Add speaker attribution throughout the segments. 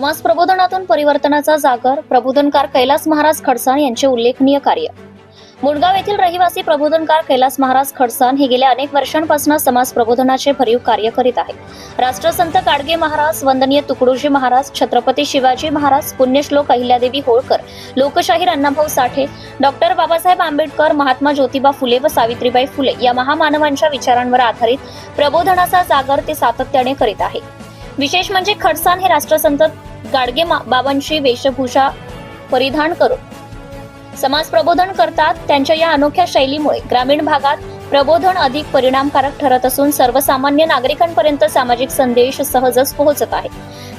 Speaker 1: समाज प्रबोधनातून परिवर्तनाचा जागर प्रबोधनकार कैलास महाराज खडसाण यांचे उल्लेखनीय कार्य। मुळगाव येथील रहिवासी प्रबोधनकार कैलास महाराज खडसाण हे गेल्या अनेक वर्षांपासून समाज प्रबोधनाचे भरीव कार्य करीत आहेत। राष्ट्रसंत गाडगे महाराज, वंदनीय तुकडोजी महाराज, छत्रपती शिवाजी महाराज, पुण्यश्लोक अहिल्यादेवी होळकर, लोकशाहीर अण्णाभाऊ साठे, डॉक्टर बाबासाहेब आंबेडकर, महात्मा ज्योतिबा फुले व सावित्रीबाई फुले या महामानवांच्या विचारांवर आधारित प्रबोधनाचा जागर ते सातत्याने करीत आहे। विशेष म्हणजे खडसाण हे राष्ट्रसंत गाडगे बाबांची वेशभूषा परिधान करून समाज प्रबोधन करतात। त्यांच्या या अनोख्या शैलीमुळे ग्रामीण भागात प्रबोधन अधिक परिणामकारक ठरत असून सर्वसामान्य नागरिकांपर्यंत सामाजिक संदेश सहजच पोहोचत आहे।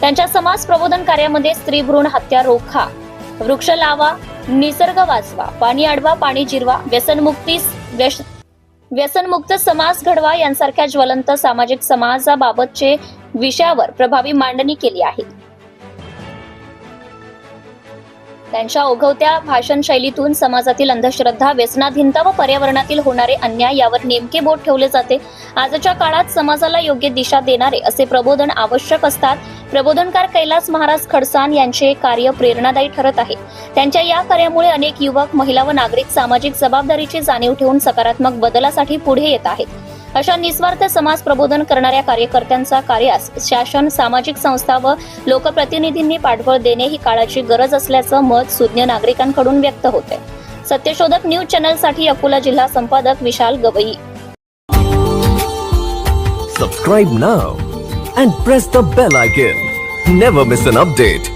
Speaker 1: त्यांच्या समाज प्रबोधन कार्यामध्ये स्त्री भ्रूण हत्या रोखा, वृक्ष लावा, निसर्ग वाचवा, पाणी अडवा, पाणी जिरवा, व्यसनमुक्त समाज घडवा यांसारख्या ज्वलंत सामाजिक समाजाबाबतचे विषयावर प्रभावी मांडणी केली आहे। त्यांच्या ओघवत्या भाषण शैलीतून समाजातील अंधश्रद्धा, व्यसनाधीनता व पर्यावरणातील होणारे अन्याय यावर नेमके बोट ठेवले जाते। आजच्या काळात समाजाला योग्य दिशा देणारे असे प्रबोधन आवश्यक असतात। प्रबोधनकार कैलास महाराज खडसाण यांचे कार्य प्रेरणादायी ठरत आहे। त्यांच्या या कार्यामुळे अनेक युवक, महिला व नागरिक सामाजिक जबाबदारीची जाणीव ठेवून सकारात्मक बदलासाठी पुढे येत आहेत। अशा निस्वार्थ समाज प्रबोधन करणाऱ्या कार्यकर्त्यांचा कार्यास शासन, सामाजिक संस्था व लोकप्रतिनिधींनी पाठबळ देणे ही काळाची गरज असल्याचं मत सुज्ञ नागरिकांकडून व्यक्त होते। सत्यशोधक न्यूज चॅनलसाठी अकोला जिल्हा संपादक विशाल Gavai.
Speaker 2: Subscribe now and press the bell icon. Never miss an update.